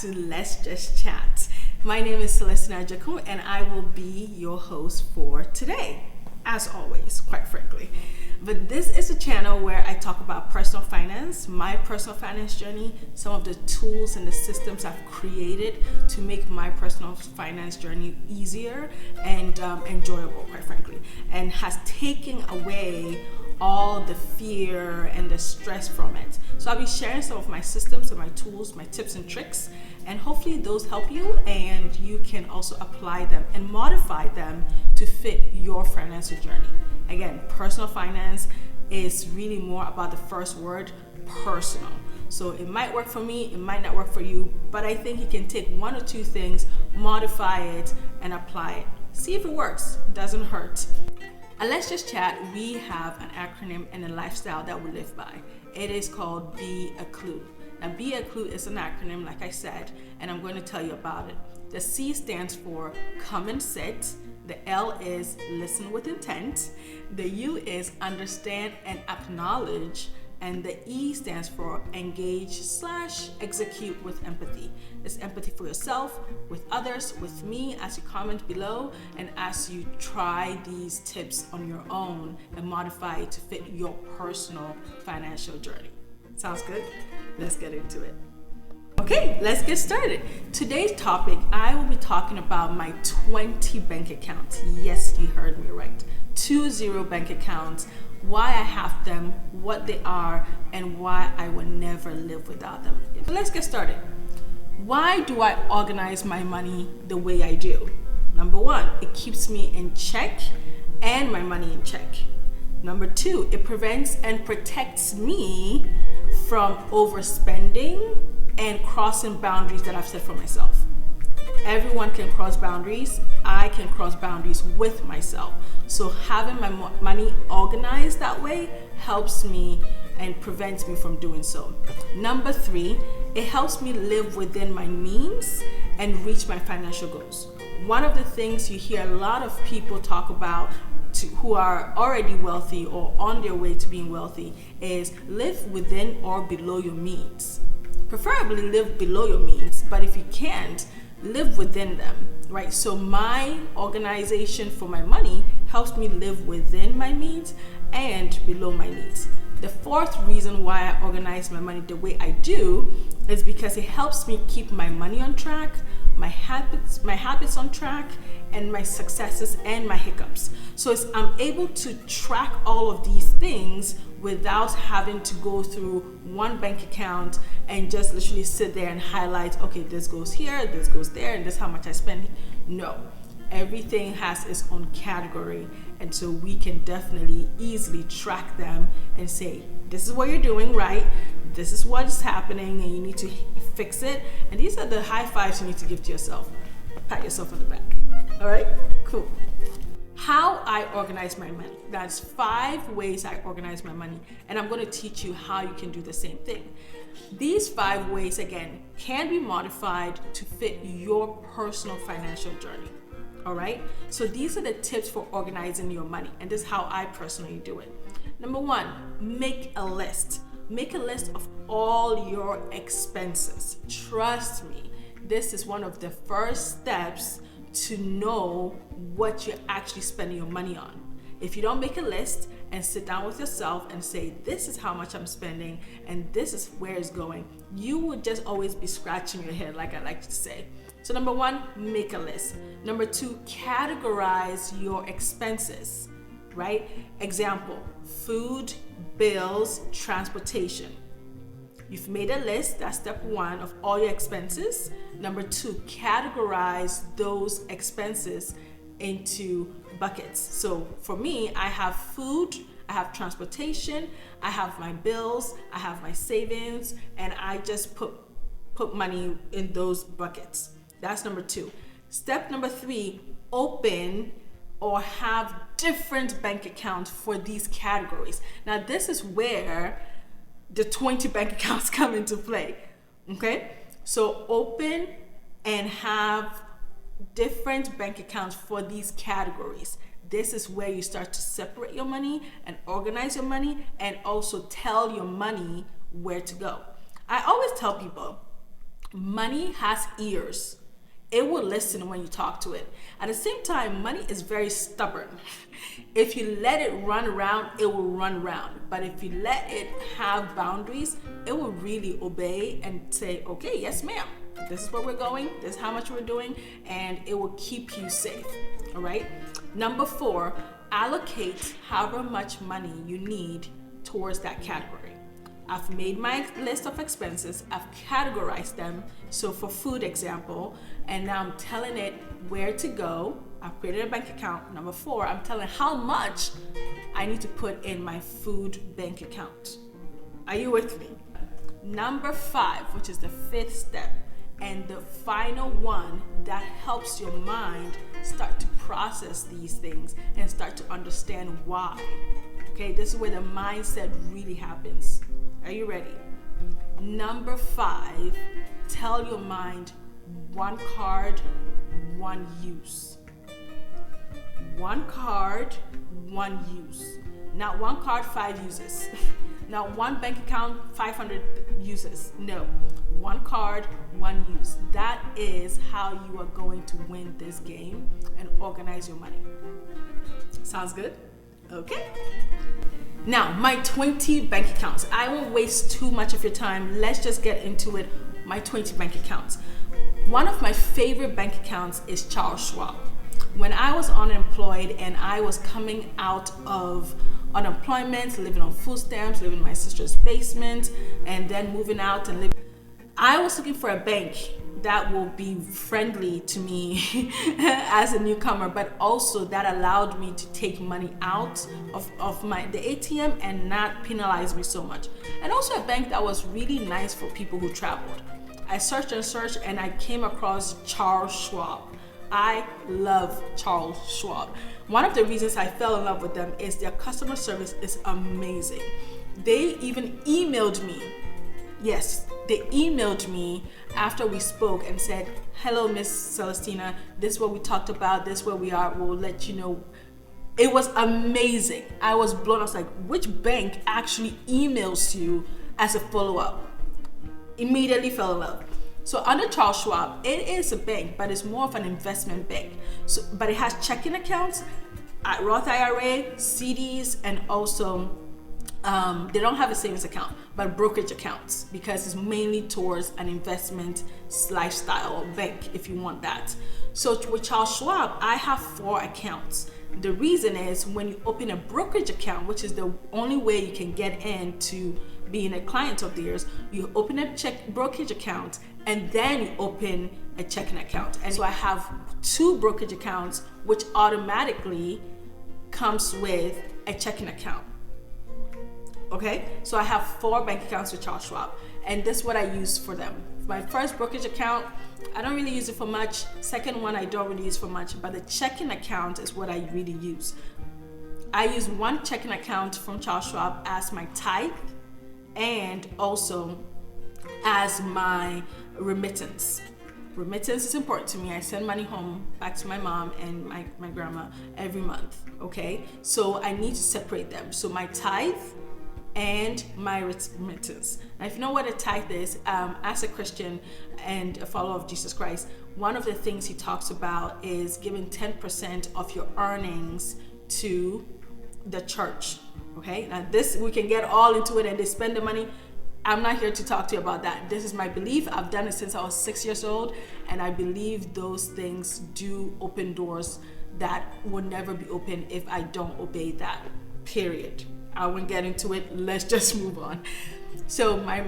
to Let's Just Chat. My name is Celestina and I will be your host for today, as always, quite frankly. But this is a channel where I talk about personal finance, my personal finance journey, some of the tools and the systems I've created to make my personal finance journey easier and enjoyable, quite frankly, and has taken away all the fear and the stress from it. So I'll be sharing some of my systems and my tools, my tips and tricks, and hopefully those help you and you can also apply them and modify them to fit your financial journey. Again, personal finance is really more about the first word, personal. So it might work for me, it might not work for you, but I think you can take one or two things, modify it, and apply it. See if it works, doesn't hurt. And Let's Just Chat, we have an acronym and a lifestyle that we live by. It is called Be a Clue. Now, Be a Clue is an acronym, like I said, and I'm going to tell you about it. The C stands for come and sit. The L is listen with intent. The U is understand and acknowledge. And the E stands for engage/execute with empathy. It's empathy for yourself, with others, with me, as you comment below, and as you try these tips on your own and modify it to fit your personal financial journey. Sounds good? Let's get into it. Okay, let's get started. Today's topic, I will be talking about my 20 bank accounts. Yes, you heard me right. 20 bank accounts. Why I have them, what they are, and why I will never live without them. So let's get started. Why do I organize my money the way I do? Number one, it keeps me in check and my money in check. Number two, it prevents and protects me from overspending and crossing boundaries that I've set for myself. Everyone can cross boundaries. I can cross boundaries with myself. So having my money organized that way helps me and prevents me from doing so. Number three, it helps me live within my means and reach my financial goals. One of the things you hear a lot of people talk about who are already wealthy or on their way to being wealthy is live within or below your means. Preferably live below your means, but if you can't, live within them, right? So my organization for my money helps me live within my means and below my needs. The fourth reason why I organize my money the way I do is because it helps me keep my money on track, my habits on track, and my successes and my hiccups. So I'm able to track all of these things without having to go through one bank account and just literally sit there and highlight, okay, this goes here, this goes there, and this is how much I spend. No, everything has its own category, and so we can definitely easily track them and say, this is what you're doing right, this is what is happening, and you need to fix it. And these are the high fives you need to give to yourself. Pat yourself on the back. All right, cool. How I organize my money. That's 5 ways I organize my money, and I'm going to teach you how you can do the same thing. These 5 ways, again, can be modified to fit your personal financial journey. All right, so these are the tips for organizing your money, and this is how I personally do it. Number 1, make a list. Make a list of all your expenses. Trust me, this is one of the first steps to know what you're actually spending your money on. If you don't make a list and sit down with yourself and say, this is how much I'm spending and this is where it's going, you will just always be scratching your head, like I like to say. So number 1, make a list. Number 2, categorize your expenses, right? Example, food, bills, transportation. You've made a list, that's step 1 of all your expenses. Number 2, categorize those expenses into buckets. So for me, I have food, I have transportation, I have my bills, I have my savings, and I just put money in those buckets. That's number 2. Step number 3, open or have different bank accounts for these categories. Now this is where the 20 bank accounts come into play, okay? So open and have different bank accounts for these categories. This is where you start to separate your money and organize your money and also tell your money where to go. I always tell people, Money has ears. It will listen when you talk to it. At the same time, money is very stubborn. If you let it run around, it will run around. But if you let it have boundaries, it will really obey and say, okay, yes, ma'am. This is where we're going. This is how much we're doing. And it will keep you safe. All right. Number 4, allocate however much money you need towards that category. I've made my list of expenses, I've categorized them. So for food example, and now I'm telling it where to go. I've created a bank account. Number 4, I'm telling how much I need to put in my food bank account. Are you with me? Number 5, which is the 5th step, and the final one that helps your mind start to process these things and start to understand why. Okay, this is where the mindset really happens. Are you ready? Number 5, tell your mind 1 card, 1 use. 1 card, 1 use. Not 1 card, 5 uses. Not 1 bank account, 500 uses. No, 1 card, 1 use. That is how you are going to win this game and organize your money. Sounds good? Okay. Now, my 20 bank accounts. I won't waste too much of your time. Let's just get into it. My 20 bank accounts. One of my favorite bank accounts is Charles Schwab. When I was unemployed and I was coming out of unemployment, living on food stamps, living in my sister's basement, and then moving out and living, I was looking for a bank that will be friendly to me as a newcomer, but also that allowed me to take money out of the ATM and not penalize me so much. And also a bank that was really nice for people who traveled. I searched and searched and I came across Charles Schwab. I love Charles Schwab. One of the reasons I fell in love with them is their customer service is amazing. They even emailed me. Yes, they emailed me after we spoke and said, hello, Miss Celestina, this is what we talked about, this is where we are, we'll let you know. It was amazing. I was blown. I was like, which bank actually emails you as a follow-up? Immediately fell in love. So under Charles Schwab, it is a bank, but it's more of an investment bank. So, but it has checking accounts, Roth IRA, CDs, and also they don't have a savings account, but brokerage accounts, because it's mainly towards an investment lifestyle or bank if you want that. So with Charles Schwab, I have 4 accounts. The reason is when you open a brokerage account, which is the only way you can get into being a client of theirs, you open a brokerage account and then you open a checking account. And so I have 2 brokerage accounts, which automatically comes with a checking account. Okay, so I have 4 bank accounts with Charles Schwab, and this is what I use for them. My first brokerage account, I don't really use it for much. Second one, I don't really use for much, but the checking account is what I really use. I use 1 checking account from Charles Schwab as my tithe and also as my remittance. Remittance is important to me. I send money home back to my mom and my grandma every month, okay? So I need to separate them. So my tithe and my remittance. Now, if you know what a tithe is, as a Christian and a follower of Jesus Christ, one of the things he talks about is giving 10% of your earnings to the church. Okay, now this, we can get all into it and they spend the money. I'm not here to talk to you about that. This is my belief. I've done it since I was 6 years old, and I believe those things do open doors that will never be open if I don't obey that, period. I won't get into it. Let's just move on. So my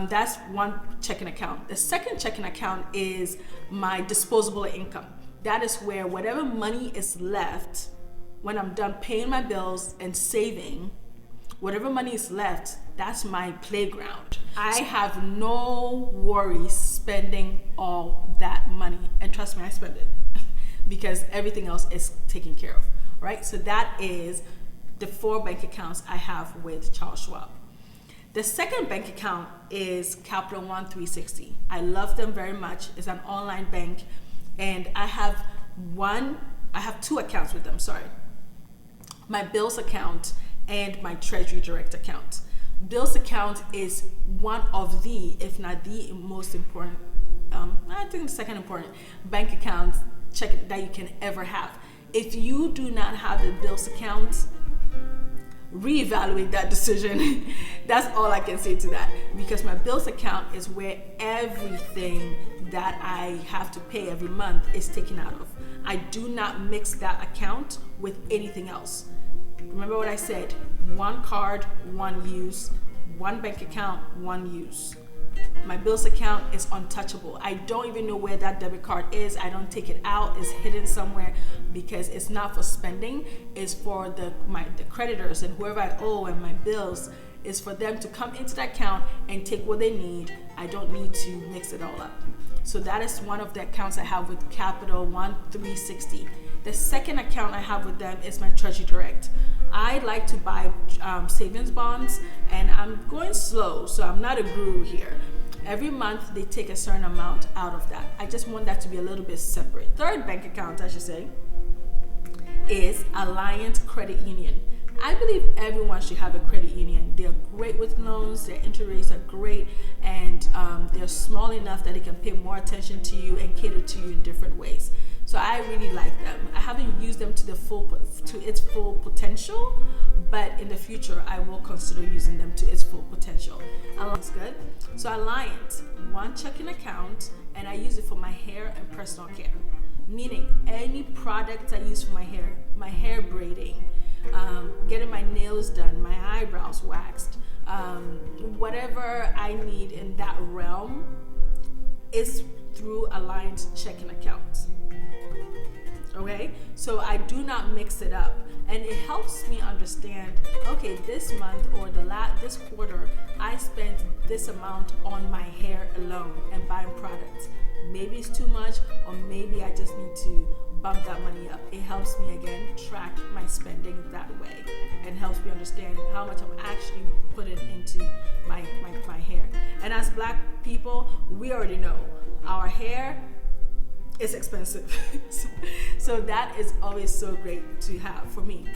that's 1 checking account. The second checking account is my disposable income. That is where whatever money is left when I'm done paying my bills and saving, whatever money is left, that's my playground. I have no worries spending all that money. And trust me, I spend it because everything else is taken care of, right? So that is the 4 bank accounts I have with Charles Schwab. The second bank account is Capital One 360. I love them very much. It's an online bank, and I have 2 accounts with them, sorry. My bills account and my Treasury Direct account. Bills account is one of the, if not the most important I think the second important bank account check that you can ever have. If you do not have a bills account, reevaluate that decision. That's all I can say to that, because my bills account is where everything that I have to pay every month is taken out of. I do not mix that account with anything else. Remember what I said: one card, one use; one bank account, one use. My bills account is untouchable. I don't even know where that debit card is. I don't take it out. It's hidden somewhere, because it's not for spending. It's for the creditors and whoever I owe, and my bills is for them to come into that account and take what they need. I don't need to mix it all up. So that is one of the accounts I have with Capital One 360. The second account I have with them is my Treasury Direct. I like to buy savings bonds, and I'm going slow, so I'm not a guru here. Every month they take a certain amount out of that. I just want that to be a little bit separate. Third bank account, I should say, is Alliance Credit Union. I believe everyone should have a credit union. They're great with loans, their interest rates are great, and they're small enough that they can pay more attention to you and cater to you in different ways. So I really like them. I haven't used them to its full potential, but in the future I will consider using them to its full potential. Alliance good. So Alliance, one checking account, and I use it for my hair and personal care. Meaning any products I use for my hair braiding, getting my nails done, my eyebrows waxed, whatever I need in that realm is through Alliance checking accounts. Okay, so I do not mix it up, and it helps me understand, okay, this month or this quarter I spent this amount on my hair alone and buying products. Maybe it's too much, or maybe I just need to bump that money up. It helps me again track my spending that way, and helps me understand how much I'm actually putting into my hair. And as Black people, we already know our hair is expensive. So that is always so great to have for me.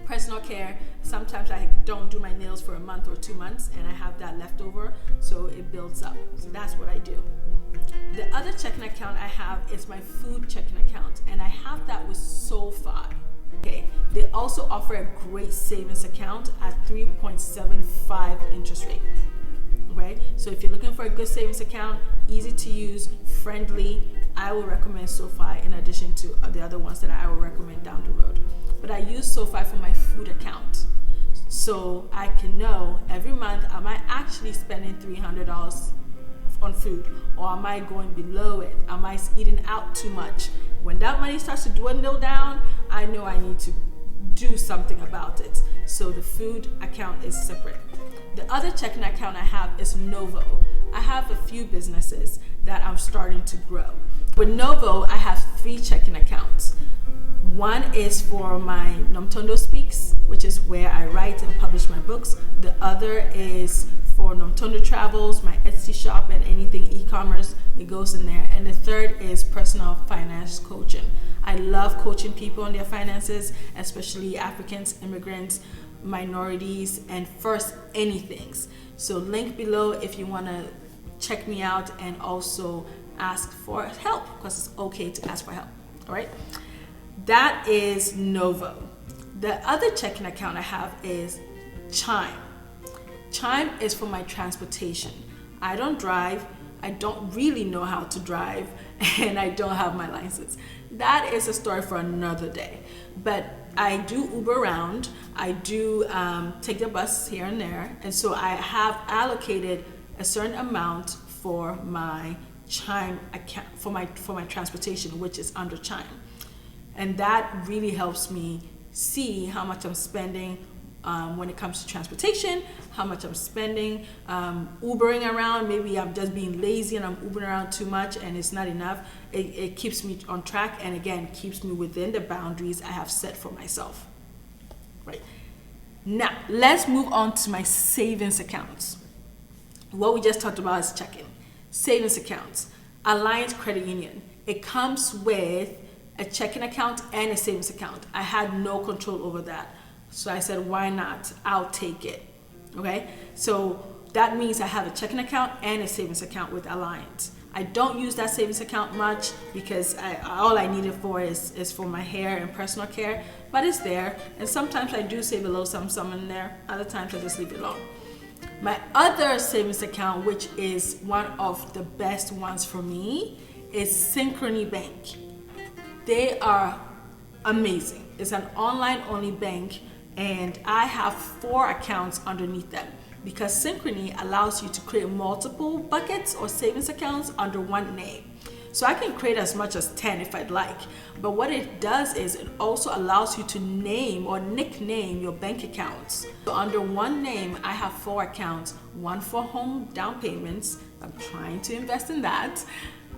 Personal care, sometimes I don't do my nails for a month or 2 months, and I have that left over, so it builds up. So that's what I do. The other checking account I have is my food checking account, and I have that with SoFi. Okay, they also offer a great savings account at 3.75 interest rate. Okay, so if you're looking for a good savings account, easy to use, friendly, I will recommend SoFi in addition to the other ones that I will recommend down the road. But I use SoFi for my food account, so I can know every month, am I actually spending $300 on food, or am I going below it? Am I eating out too much? When that money starts to dwindle down, I know I need to do something about it. So the food account is separate. The other checking account I have is Novo. I have a few businesses that I'm starting to grow. With Novo, I have 3 checking accounts. One is for my Nomtondo Speaks, which is where I write and publish my books. The other is for Nomtondo Travels, my Etsy shop, and anything e-commerce, it goes in there. And the third is personal finance coaching. I love coaching people on their finances, especially Africans, immigrants, minorities, and first anythings. So link below if you want to check me out and also ask for help, because it's okay to ask for help. All right, that is Novo. The other checking account I have is Chime. Chime is for my transportation. I don't drive, I don't really know how to drive, and I don't have my license. That is a story for another day. But I do Uber around, I do take the bus here and there, and so I have allocated a certain amount for my Chime account, for my transportation, which is under Chime. And that really helps me see how much I'm spending when it comes to transportation, how much I'm spending Ubering around. Maybe I'm just being lazy and I'm Ubering around too much and it's not enough. It keeps me on track, and again, keeps me within the boundaries I have set for myself. Right. Now, let's move on to my savings accounts. What we just talked about is checking. Savings accounts. Alliance Credit Union. It comes with a checking account and a savings account. I had no control over that. So I said, why not? I'll take it. Okay? So that means I have a checking account and a savings account with Alliance. I don't use that savings account much because all I need it for is for my hair and personal care, but it's there. And sometimes I do save a little some in there. Other times I just leave it alone. My other savings account, which is one of the best ones for me, is Synchrony Bank. They are amazing. It's an online only bank, and I have 4 accounts underneath them because Synchrony allows you to create multiple buckets or savings accounts under one name. So I can create as much as 10 if I'd like, but what it does is it also allows you to name or nickname your bank accounts. So under one name, I have 4 accounts, one for home down payments, I'm trying to invest in that,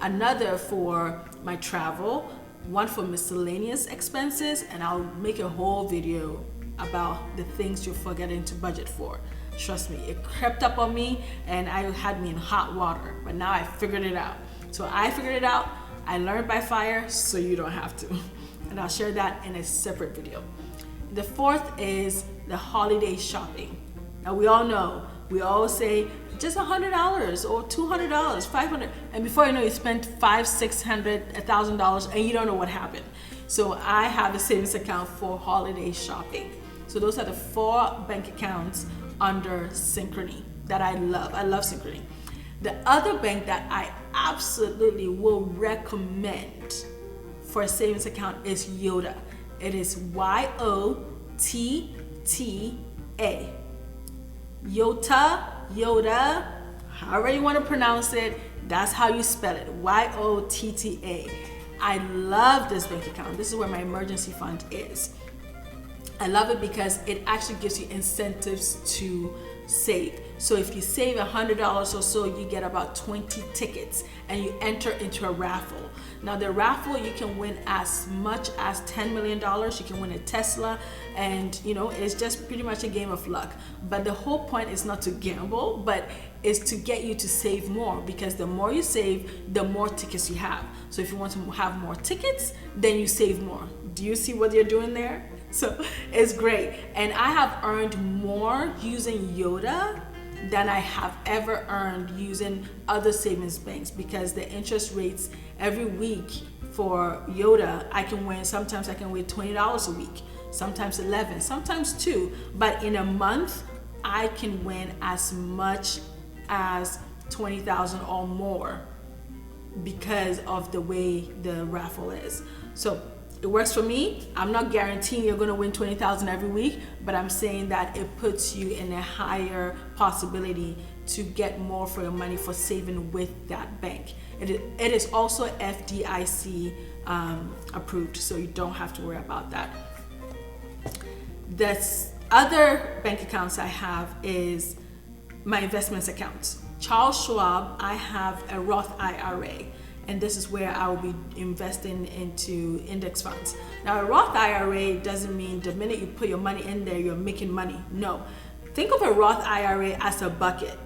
another for my travel, one for miscellaneous expenses, and I'll make a whole video about the things you're forgetting to budget for. Trust me, it crept up on me and I had me in hot water, but now I figured it out. So I figured it out, I learned by fire, so you don't have to. And I'll share that in a separate video. The 4th is the holiday shopping. Now we all know, we always say just $100 or $200, $500, and before you know, you spent $500, $600, $1,000, and you don't know what happened. So I have a savings account for holiday shopping. So those are the 4 bank accounts under Synchrony that I love. I love Synchrony. The other bank that I absolutely will recommend for a savings account is Yoda. It is Yotta. Yoda, however you want to pronounce it, that's how you spell it, Yotta. I love this bank account. This is where my emergency fund is. I love it because it actually gives you incentives to save. So if you save $100 or so, you get about 20 tickets and you enter into a raffle. Now the raffle, you can win as much as $10 million. You can win a Tesla, and you know, it's just pretty much a game of luck. But the whole point is not to gamble, but is to get you to save more, because the more you save, the more tickets you have. So if you want to have more tickets, then you save more. Do you see what you're doing there? So it's great. And I have earned more using Yoda than I have ever earned using other savings banks, because the interest rates every week for Yoda, I can win, sometimes I can win $20 a week, sometimes 11, sometimes 2, but in a month, I can win as much as 20,000 or more because of the way the raffle is. So it works for me. I'm not guaranteeing you're going to win 20,000 every week, but I'm saying that it puts you in a higher possibility to get more for your money for saving with that bank. It is also FDIC approved, so you don't have to worry about that. The other bank accounts I have is my investments accounts. Charles Schwab, I have a Roth IRA. And this is where I will be investing into index funds. Now, a Roth IRA doesn't mean the minute you put your money in there, you're making money. No. Think of a Roth IRA as a bucket.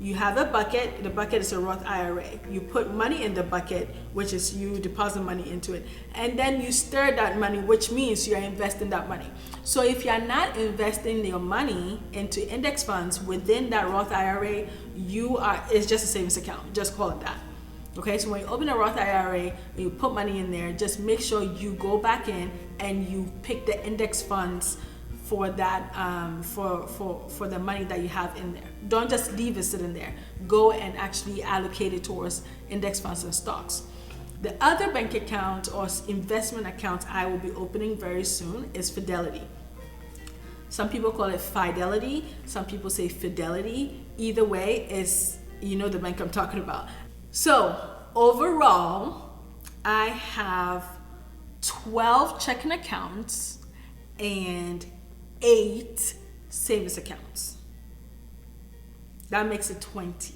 You have a bucket, the bucket is a Roth IRA. You put money in the bucket, which is you deposit money into it. And then you stir that money, which means you're investing that money. So if you're not investing your money into index funds within that Roth IRA, it's just a savings account. Just call it that. Okay, so when you open a Roth IRA, you put money in there, just make sure you go back in and you pick the index funds for that, for the money that you have in there. Don't just leave it sitting there. Go and actually allocate it towards index funds and stocks. The other bank account or investment account I will be opening very soon is Fidelity. Some people call it Fidelity, some people say Fidelity. Either way, you know the bank I'm talking about. So overall, I have 12 checking accounts and 8 savings accounts. That makes it 20.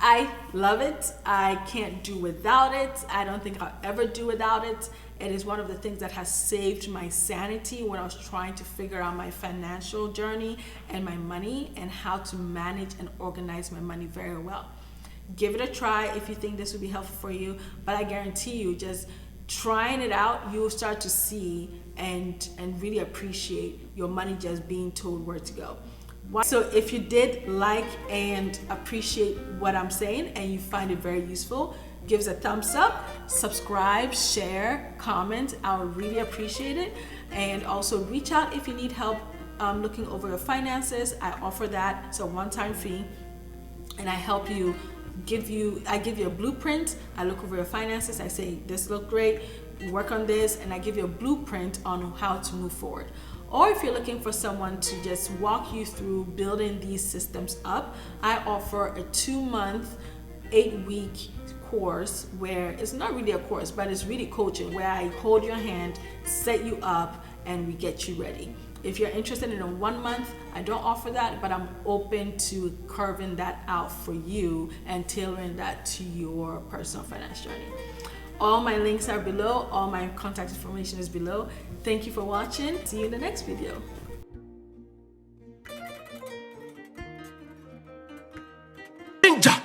I love it. I can't do without it. I don't think I'll ever do without it. It is one of the things that has saved my sanity when I was trying to figure out my financial journey and my money and how to manage and organize my money very well. Give it a try if you think this would be helpful for you, but I guarantee you, just trying it out, you will start to see and really appreciate your money just being told where to go. So if you did like and appreciate what I'm saying and you find it very useful, give us a thumbs up, subscribe, share, comment. I would really appreciate it. And also reach out if you need help looking over your finances. I offer that. It's a one-time fee, and I help you. I give you a blueprint. I look over your finances. I say, this look great, work on this, and I give you a blueprint on how to move forward. Or if you're looking for someone to just walk you through building these systems up, I offer a 2-month, 8-week course where it's not really a course, but it's really coaching, where I hold your hand, set you up, and we get you ready. If you're interested in a 1 month, I don't offer that, but I'm open to carving that out for you and tailoring that to your personal finance journey. All my links are below. All my contact information is below. Thank you for watching. See you in the next video. Ninja.